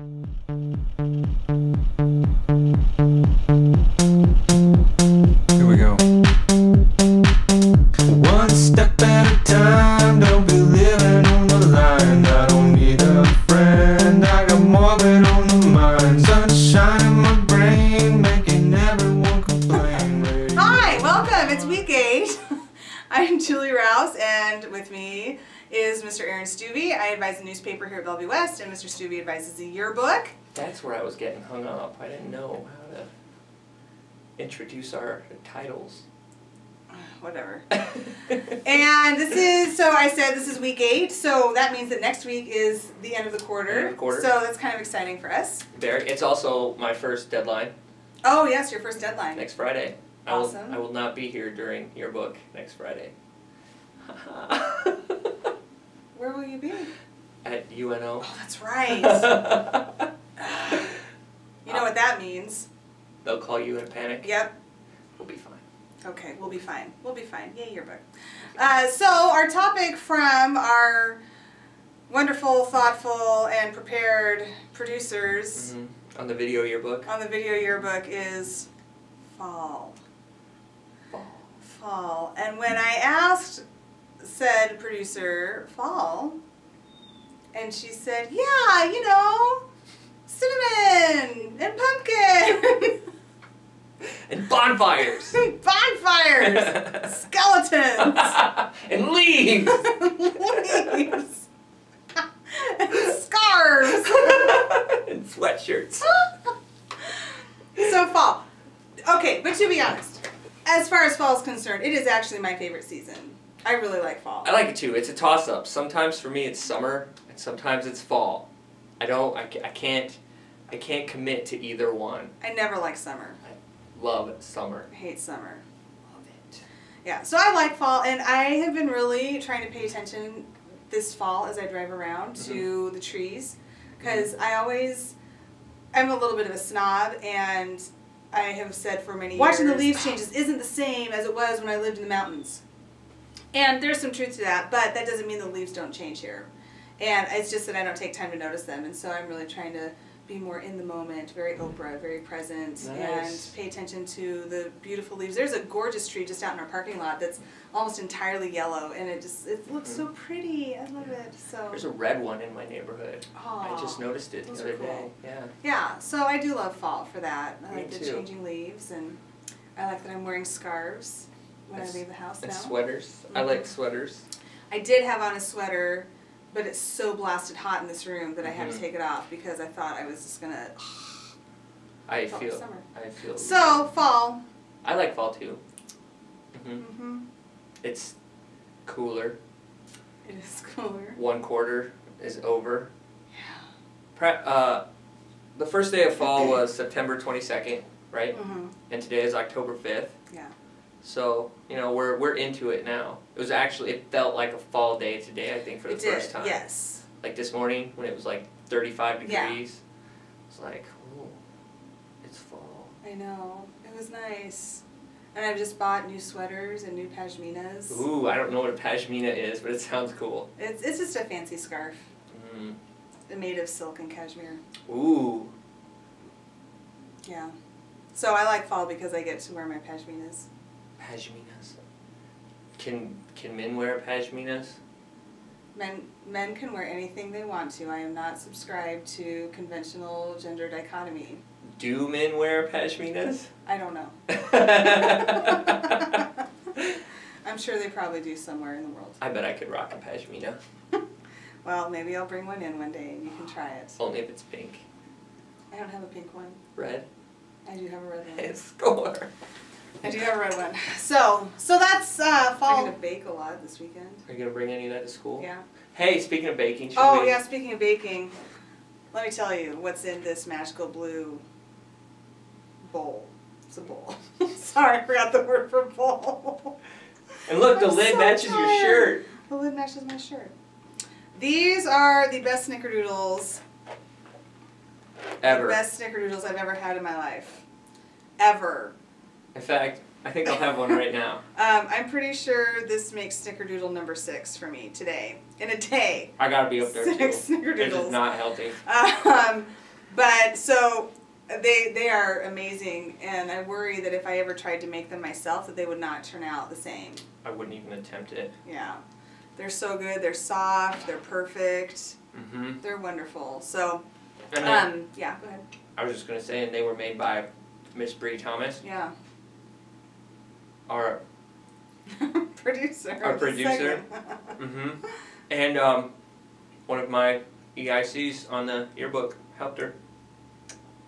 Here we go. One step at a time, don't be living on the line. I don't need a friend, I got more than on the mind. Sunshine in my brain, making everyone complain. Hi, welcome. It's week 8. I'm Julie Rouse, and with me is Mr. Aaron Stubbe. I advise the newspaper here at Bellevue West, and Mr. Stubbe advises the yearbook. That's where I was getting hung up. I didn't know how to introduce our titles. Whatever. And this is, so I said this is week 8, so that means that next week is the end of the quarter. End of the quarter. So that's kind of exciting for us. It's also my first deadline. Oh yes, your first deadline. Next Friday. Awesome. I will not be here during yearbook next Friday. Where will you be? At UNO. Oh, that's right. You know what that means. They'll call you in a panic. Yep. We'll be fine. Okay, we'll be fine. We'll be fine. Yay, yearbook. So our topic from our wonderful, thoughtful, and prepared producers On the video yearbook. on the video yearbook is fall. Fall. And when I asked said producer, fall, and she said, yeah, you know, cinnamon and pumpkin. And bonfires. Bonfires. Skeletons. And leaves. Leaves. And scarves. And sweatshirts. So fall. Okay, but to be honest, as far as fall is concerned, it is actually my favorite season. I really like fall. I like it too. It's a toss-up. Sometimes for me it's summer, and sometimes it's fall. I can't commit to either one. I never like summer. I love summer. I hate summer. Love it. Yeah, so I like fall, and I have been really trying to pay attention this fall as I drive around to the trees, because I'm a little bit of a snob, and I have said for many years, watching the leaves changes isn't the same as it was when I lived in the mountains. And there's some truth to that, but that doesn't mean the leaves don't change here. And it's just that I don't take time to notice them, and so I'm really trying to be more in the moment, very Oprah, very present, and pay attention to the beautiful leaves. There's a gorgeous tree just out in our parking lot that's almost entirely yellow, and it looks so pretty. I love it. So there's a red one in my neighborhood. Aww, I just noticed it the other day. Yeah. Yeah, so I do love fall for that. I like the too. changing leaves, and I like that I'm wearing scarves when I leave the house now. And sweaters. I like sweaters. I did have on a sweater, but it's so blasted hot in this room that I had to take it off because I thought I was just gonna. I feel. So fall. I like fall too. Mm-hmm. It's cooler. It is cooler. One quarter is over. Yeah. The first day of fall was September 22nd, right? And today is October 5th. Yeah. So, you know, we're into it now. It felt like a fall day today, I think, for the first time. Yes. Like this morning when it was like 35 degrees. Yeah. It's like, oh, it's fall. I know. It was nice. And I've just bought new sweaters and new pashminas. Ooh, I don't know what a pashmina is, but it sounds cool. It's just a fancy scarf. Made of silk and cashmere. Ooh. Yeah. So I like fall because I get to wear my pashminas. Pashminas. Can men wear pashminas? Men can wear anything they want to. I am not subscribed to conventional gender dichotomy. Do men wear pashminas? I don't know. I'm sure they probably do somewhere in the world. I bet I could rock a pashmina. Well, maybe I'll bring one in one day and you can try it. Only if it's pink. I don't have a pink one. Red? I do have a red one. Score. I do have a red one. So that's fall. I'm going to bake a lot this weekend. Are you going to bring any of that to school? Yeah. Hey, speaking of baking, yeah, speaking of baking, let me tell you what's in this magical blue bowl. It's a bowl. Sorry, I forgot the word for bowl. And look, the lid matches your shirt. The lid matches my shirt. These are the best snickerdoodles. Ever. The best snickerdoodles I've ever had in my life. Ever. In fact, I think I'll have one right now. I'm pretty sure this makes snickerdoodle number 6 for me today. In a day. I gotta be up there too. 6 snickerdoodles. This is not healthy. But so they are amazing, and I worry that if I ever tried to make them myself, that they would not turn out the same. I wouldn't even attempt it. Yeah, they're so good. They're soft. They're perfect. Mm-hmm. They're wonderful. So, And yeah, go ahead. I was just gonna say, and they were made by Miss Bree Thomas, Yeah. our Producer. Our of the producer. segment. and one of my EICs on the yearbook helped her.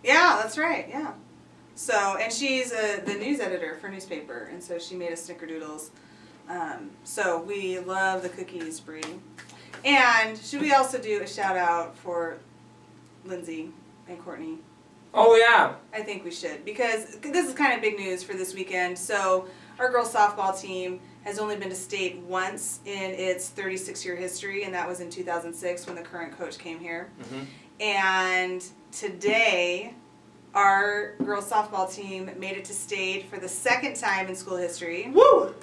Yeah, that's right. Yeah. So, and she's the news editor for newspaper, and so she made us snickerdoodles. So we love the cookies, Brie. And should we also do a shout out for Lindsay and Courtney? Oh yeah. I think we should, because this is kind of big news for this weekend. So our girls softball team has only been to state once in its 36-year history, and that was in 2006 when the current coach came here. Mm-hmm. And today, our girls softball team made it to state for the second time in school history. Woo!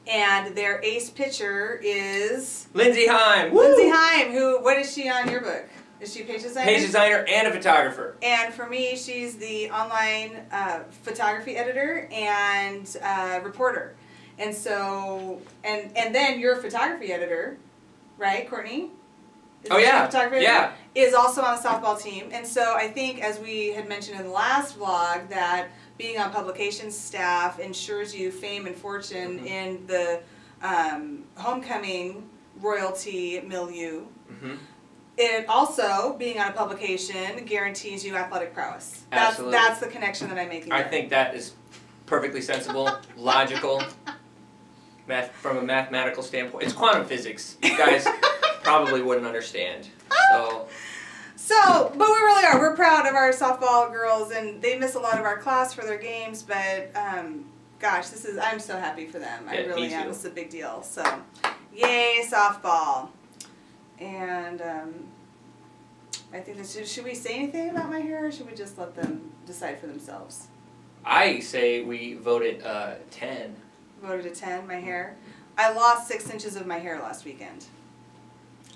And their ace pitcher is Lindsay Heim. Lindsay Heim, who, what is she on your book? Is she a page designer? Page designer and a photographer. And for me, she's the online photography editor and reporter. And so, and then your photography editor, right, Courtney? Oh yeah, Photography yeah. is also on the softball team. And so I think, as we had mentioned in the last vlog, that being on publications staff ensures you fame and fortune Mm-hmm. in the homecoming royalty milieu. Mm-hmm. It also, being on a publication, guarantees you athletic prowess. Absolutely. That's the connection that I'm making I there. think that is perfectly sensible, logical, from a mathematical standpoint. It's quantum physics. You guys probably wouldn't understand. So, but we really are. We're proud of our softball girls, and they miss a lot of our class for their games, but gosh, I'm so happy for them. I Yeah, really me am. too. It's a big deal. So, yay, softball. And I think that should we say anything about my hair, or should we just let them decide for themselves? I say we voted 10. Voted a 10, my hair. I lost 6 inches of my hair last weekend.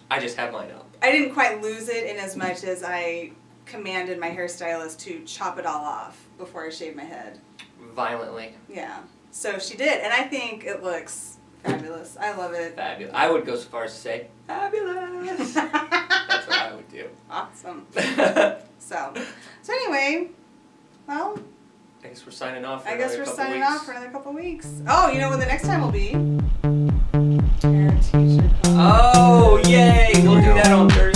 I just have mine up. I didn't quite lose it in as much as I commanded my hairstylist to chop it all off before I shaved my head. Violently. Yeah. So she did, and I think it looks fabulous. I love it. Fabulous. I would go so far as to say, fabulous. That's what I would do. Awesome. So anyway, well, I guess we're signing off for I guess another we're couple signing weeks. off for another couple weeks. Oh, you know when the next time will be? Parent teacher. Oh, yay! We'll do that on Thursday.